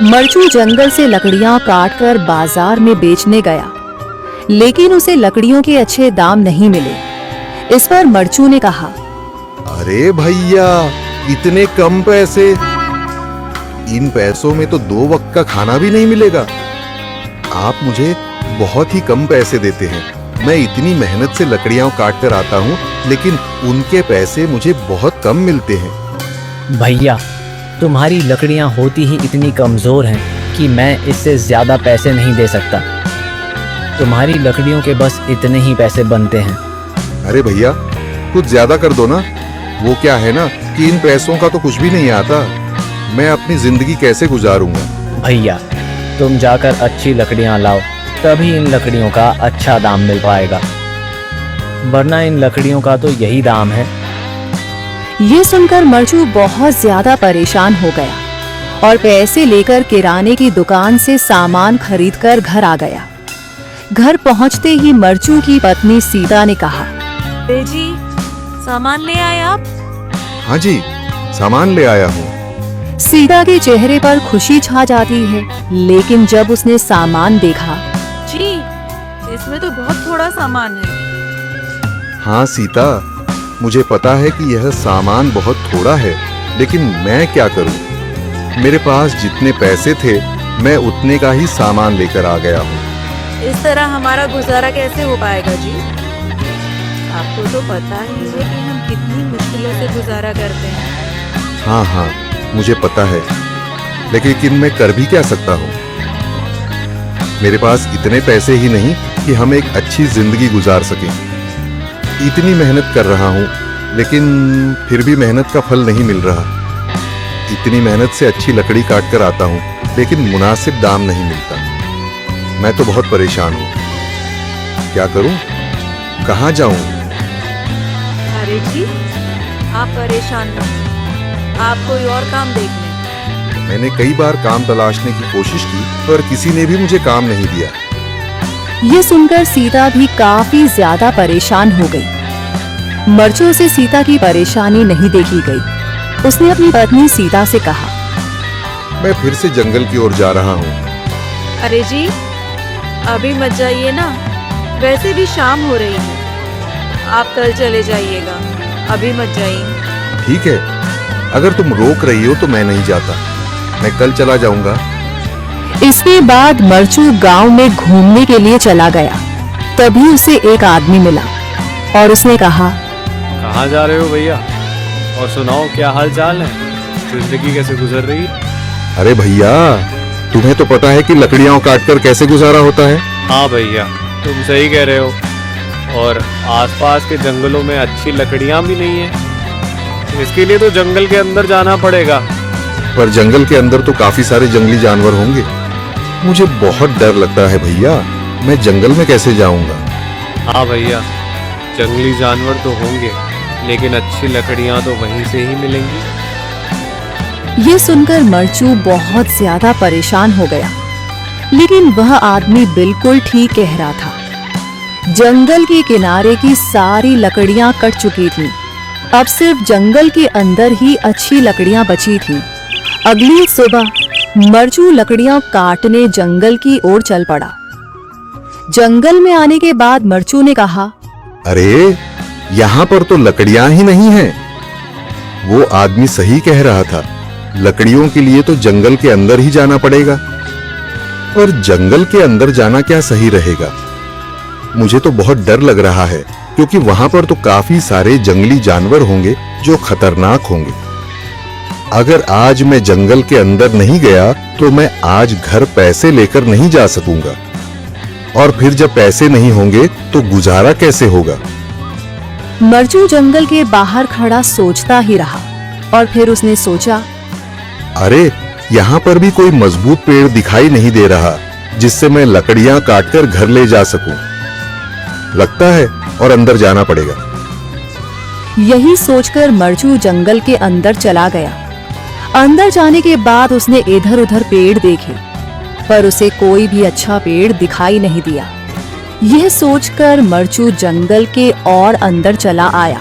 मरचू जंगल से लकड़ियां काटकर बाजार में बेचने गया, लेकिन उसे लकड़ियों के अच्छे दाम नहीं मिले। इस पर मरचू ने कहा, अरे भैया, इतने कम पैसे, इन पैसों में तो 2 वक्त का खाना भी नहीं मिलेगा। आप मुझे बहुत ही कम पैसे देते हैं। मैं इतनी मेहनत से लकड़ियां काट कर आता हूँ, लेकिन उनके पैसे मुझे बहुत कम मिलते हैं। भैया, तुम्हारी लकड़ियां होती ही इतनी कमज़ोर हैं कि मैं इससे ज़्यादा पैसे नहीं दे सकता। तुम्हारी लकड़ियों के बस इतने ही पैसे बनते हैं। अरे भैया, कुछ ज्यादा कर दो ना। वो क्या है ना कि इन पैसों का तो कुछ भी नहीं आता। मैं अपनी जिंदगी कैसे गुजारूंगा। भैया, तुम जाकर अच्छी लकड़ियां लाओ, तभी इन लकड़ियों का अच्छा दाम मिल पाएगा, वरना इन लकड़ियों का तो यही दाम है। ये सुनकर मरचू बहुत ज्यादा परेशान हो गया और पैसे लेकर किराने की दुकान से सामान खरीदकर घर आ गया। घर पहुंचते ही मरचू की पत्नी सीता ने कहा, जी, सामान ले आए आप? हाँ जी, सामान ले आया हूँ। सीता के चेहरे पर खुशी छा जाती है, लेकिन जब उसने सामान देखा, जी, इसमें तो बहुत थोड़ा सामान है। हाँ सीता, मुझे पता है कि यह सामान बहुत थोड़ा है, लेकिन मैं क्या करूं? मेरे पास जितने पैसे थे, मैं उतने का ही सामान लेकर आ गया हूँ। इस तरह हमारा गुजारा कैसे हो पाएगा जी? आपको तो पता ही है कि हम कितनी मुश्किलों से गुजारा करते हैं। हाँ हाँ, मुझे पता है, लेकिन मैं कर भी क्या सकता हूँ? मेरे पास इतने पैसे ही नहीं कि हम एक अच्छी जिंदगी गुजार सकें। इतनी मेहनत कर रहा हूँ, लेकिन फिर भी मेहनत का फल नहीं मिल रहा। इतनी मेहनत से अच्छी लकड़ी काट कर आता हूँ, लेकिन मुनासिब दाम नहीं मिलता। मैं तो बहुत परेशान हूँ। क्या करूँ? कहाँ जाऊँ? अरे जी, आप परेशान न हो, आप कोई और काम देख लें। मैंने कई बार काम तलाशने की कोशिश की, पर किसी ने भी मुझे काम नहीं दिया। ये सुनकर सीता भी काफी ज्यादा परेशान हो गई। मरचू से सीता की परेशानी नहीं देखी गई। उसने अपनी पत्नी सीता से कहा, मैं फिर से जंगल की ओर जा रहा हूँ। अरे जी, अभी मत जाइए ना, वैसे भी शाम हो रही है। आप कल चले जाइएगा, अभी मत जाइए। ठीक है, अगर तुम रोक रही हो तो मैं नहीं जाता। मैं कल चला जाऊंगा। इसके बाद मरचू गांव में घूमने के लिए चला गया। तभी उसे एक आदमी मिला और उसने कहा, कहाँ जा रहे हो भैया? और सुनाओ, क्या हाल चाल है? जिंदगी कैसे गुजर रही है? अरे भैया, तुम्हें तो पता है कि लकड़ियां काटकर कैसे गुजारा होता है। हाँ भैया, तुम सही कह रहे हो। और आसपास के जंगलों में अच्छी लकड़ियाँ भी नहीं है। इसके लिए तो जंगल के अंदर जाना पड़ेगा। पर जंगल के अंदर तो काफी सारे जंगली जानवर होंगे। मुझे बहुत डर लगता है भैया, मैं जंगल में कैसे जाऊंगा? हाँ भैया, जंगली जानवर तो होंगे, लेकिन अच्छी लकड़ियाँ तो वहीं से ही मिलेंगी। ये सुनकर मरचू बहुत ज्यादा परेशान हो गया, लेकिन वह आदमी बिल्कुल ठीक कह रहा था। जंगल के किनारे की सारी लकड़ियां कट चुकी थीं। अब सिर्फ जंगल के अंदर ही अच्छी लकड़ियां बची थीं। अगली सुबह मरचू लकड़ियां काटने जंगल की ओर चल पड़ा। जंगल में आने के बाद मरचू ने कहा, अरे, यहाँ पर तो लकड़ियां ही नहीं हैं। वो आदमी सही कह रहा था, लकड़ियों के लिए तो जंगल के अंदर ही जाना पड़ेगा। और जंगल के अंदर जाना क्या सही रहेगा? मुझे तो बहुत डर लग रहा है, क्योंकि वहां पर तो काफी सारे जंगली जानवर होंगे जो खतरनाक होंगे। अगर आज मैं जंगल के अंदर नहीं गया तो मैं आज घर पैसे लेकर नहीं जा सकूंगा, और फिर जब पैसे नहीं होंगे तो गुजारा कैसे होगा? मरचू जंगल के बाहर खड़ा सोचता ही रहा और फिर उसने सोचा, अरे, यहाँ पर भी कोई मजबूत पेड़ दिखाई नहीं दे रहा जिससे मैं लकड़ियां काटकर घर ले जा सकूं। लगता है और अंदर जाना पड़ेगा। यही सोचकर मरचू जंगल के अंदर चला गया। अंदर जाने के बाद उसने इधर उधर पेड़ देखे, पर उसे कोई भी अच्छा पेड़ दिखाई नहीं दिया। यह सोचकर मरचू जंगल के और अंदर चला आया।